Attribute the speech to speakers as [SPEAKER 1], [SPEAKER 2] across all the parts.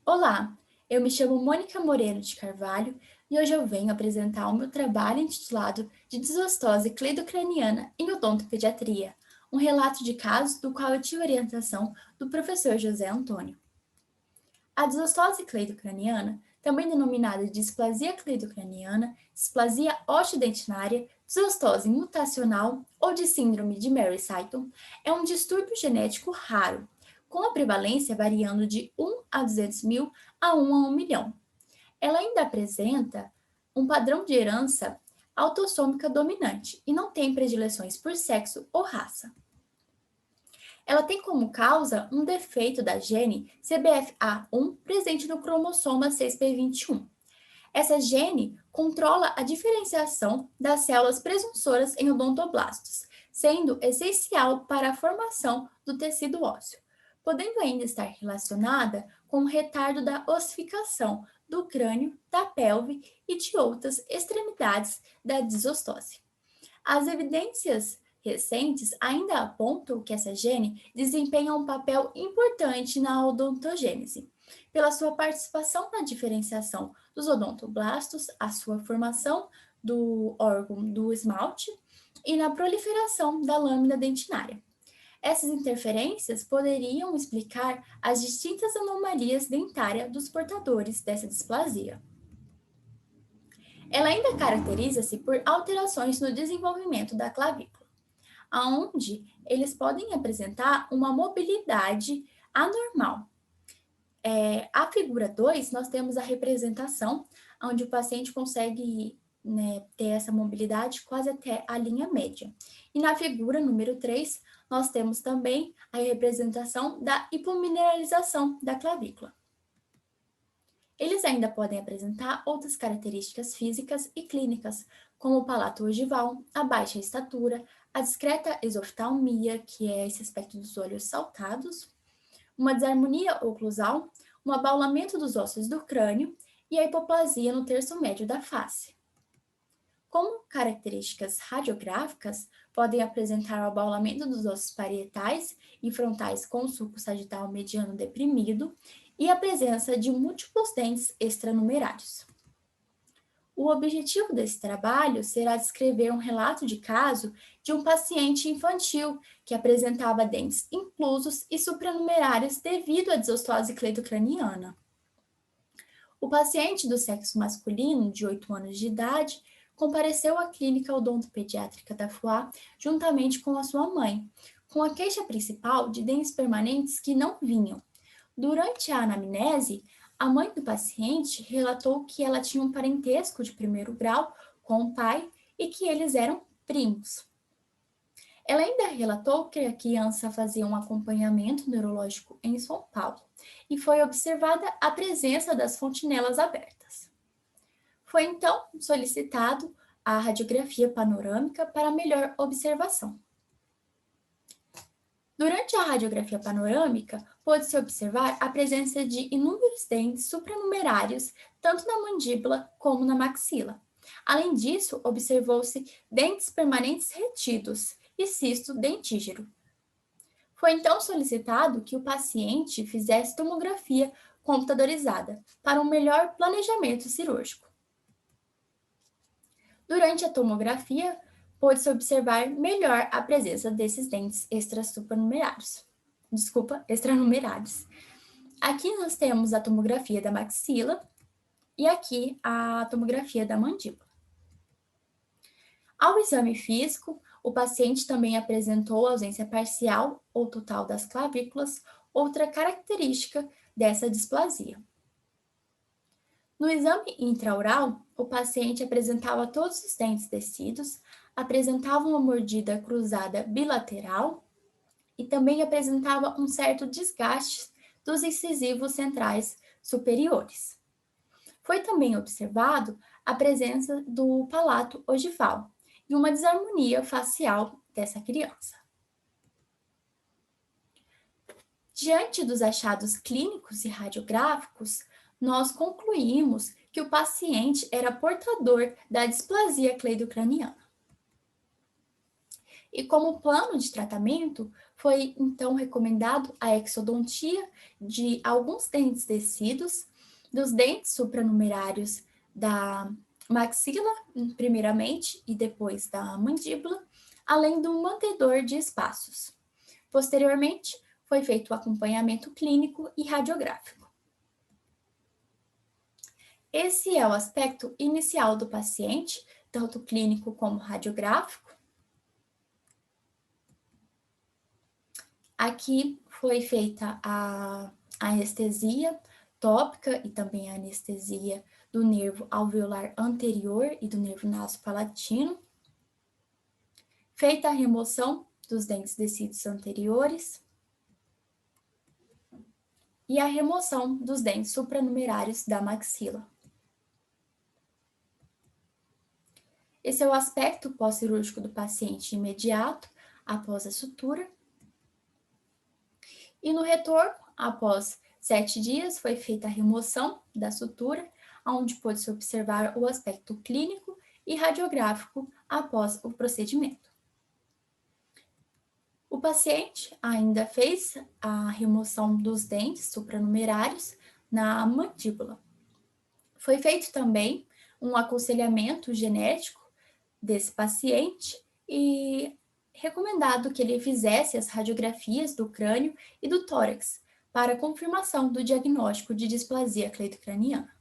[SPEAKER 1] Olá, eu me chamo Mônica Moreira de Carvalho e hoje eu venho apresentar o meu trabalho intitulado de Desostose cleidocraniana em odontopediatria, um relato de caso do qual eu tive orientação do professor José Antônio. A desostose cleidocraniana, também denominada de displasia cleidocraniana, displasia osteodentinária, desostose mutacional ou de síndrome de Murray-Seiton, é um distúrbio genético raro, com a prevalência variando de 1 a 200 mil a 1 a 1 milhão. Ela ainda apresenta um padrão de herança autossômica dominante e não tem predileções por sexo ou raça. Ela tem como causa um defeito da gene CBFA1 presente no cromossoma 6p21. Essa gene controla a diferenciação das células presunsoras em odontoblastos, sendo essencial para a formação do tecido ósseo, podendo ainda estar relacionada com o retardo da ossificação do crânio, da pelve e de outras extremidades da desostose. As evidências recentes ainda apontam que essa gene desempenha um papel importante na odontogênese, pela sua participação na diferenciação dos odontoblastos, a sua formação do órgão do esmalte e na proliferação da lâmina dentinária. Essas interferências poderiam explicar as distintas anomalias dentárias dos portadores dessa displasia. Ela ainda caracteriza-se por alterações no desenvolvimento da clavícula, onde eles podem apresentar uma mobilidade anormal. A figura 2, nós temos a representação, onde o paciente consegue ter essa mobilidade quase até a linha média. E na figura número 3, nós temos também a representação da hipomineralização da clavícula. Eles ainda podem apresentar outras características físicas e clínicas, como o palato ogival, a baixa estatura, a discreta exoftalmia, que é esse aspecto dos olhos saltados, uma desarmonia oclusal, um abaulamento dos ossos do crânio e a hipoplasia no terço médio da face. Como características radiográficas, podem apresentar o abaulamento dos ossos parietais e frontais com o sulco sagital mediano deprimido e a presença de múltiplos dentes extranumerários. O objetivo desse trabalho será descrever um relato de caso de um paciente infantil que apresentava dentes inclusos e supranumerários devido à desostose cleidocraniana. O paciente do sexo masculino, de 8 anos de idade, compareceu à clínica odontopediátrica da FUA juntamente com a sua mãe, com a queixa principal de dentes permanentes que não vinham. Durante a anamnese, a mãe do paciente relatou que ela tinha um parentesco de primeiro grau com o pai e que eles eram primos. Ela ainda relatou que a criança fazia um acompanhamento neurológico em São Paulo e foi observada a presença das fontinelas abertas. Foi então solicitado a radiografia panorâmica para melhor observação. Durante a radiografia panorâmica, pôde-se observar a presença de inúmeros dentes supranumerários, tanto na mandíbula como na maxila. Além disso, observou-se dentes permanentes retidos e cisto dentígero. Foi então solicitado que o paciente fizesse tomografia computadorizada para um melhor planejamento cirúrgico. Durante a tomografia, pôde-se observar melhor a presença desses dentes extranumerários. Aqui nós temos a tomografia da maxila e aqui a tomografia da mandíbula. Ao exame físico, o paciente também apresentou ausência parcial ou total das clavículas, outra característica dessa displasia. No exame intraoral, o paciente apresentava todos os dentes descidos, apresentava uma mordida cruzada bilateral e também apresentava um certo desgaste dos incisivos centrais superiores. Foi também observado a presença do palato ogival e uma desarmonia facial dessa criança. Diante dos achados clínicos e radiográficos, nós concluímos que o paciente era portador da displasia cleidocraniana. E como plano de tratamento, Foi então recomendado a exodontia de alguns dentes descidos, dos dentes supranumerários da maxila, primeiramente, e depois da mandíbula, além do mantedor de espaços. Posteriormente, foi feito o acompanhamento clínico e radiográfico. Esse é o aspecto inicial do paciente, tanto clínico como radiográfico. Aqui foi feita a anestesia tópica e também a anestesia do nervo alveolar anterior e do nervo nasopalatino. Feita a remoção dos dentes descidos anteriores e a remoção dos dentes supranumerários da maxila. Esse é o aspecto pós-cirúrgico do paciente imediato após a sutura. E no retorno, após 7 dias, foi feita a remoção da sutura, onde pôde-se observar o aspecto clínico e radiográfico após o procedimento. O paciente ainda fez a remoção dos dentes supranumerários na mandíbula. Foi feito também um aconselhamento genético desse paciente e recomendado que ele fizesse as radiografias do crânio e do tórax para confirmação do diagnóstico de displasia cleidocraniana.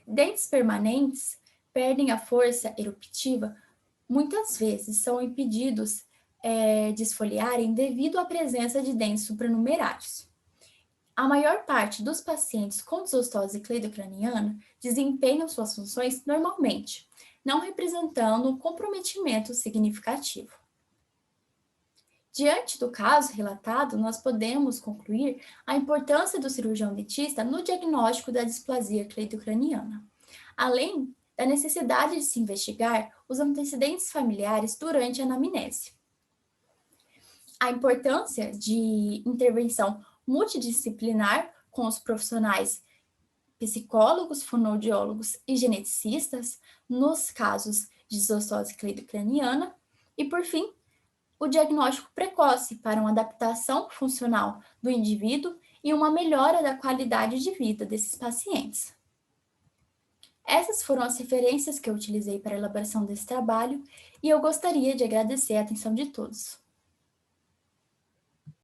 [SPEAKER 1] Dentes permanentes perdem a força eruptiva, muitas vezes são impedidos de esfoliarem devido à presença de dentes supranumerários. A maior parte dos pacientes com desostose cleidocraniana desempenham suas funções normalmente, não representando um comprometimento significativo. Diante do caso relatado, nós podemos concluir a importância do cirurgião dentista no diagnóstico da displasia cleidocraniana, além da necessidade de se investigar os antecedentes familiares durante a anamnese. A importância de intervenção multidisciplinar com os profissionais psicólogos, fonoaudiólogos e geneticistas nos casos de desostose cleidocraniana e, por fim, o diagnóstico precoce para uma adaptação funcional do indivíduo e uma melhora da qualidade de vida desses pacientes. Essas foram as referências que eu utilizei para a elaboração desse trabalho e eu gostaria de agradecer a atenção de todos.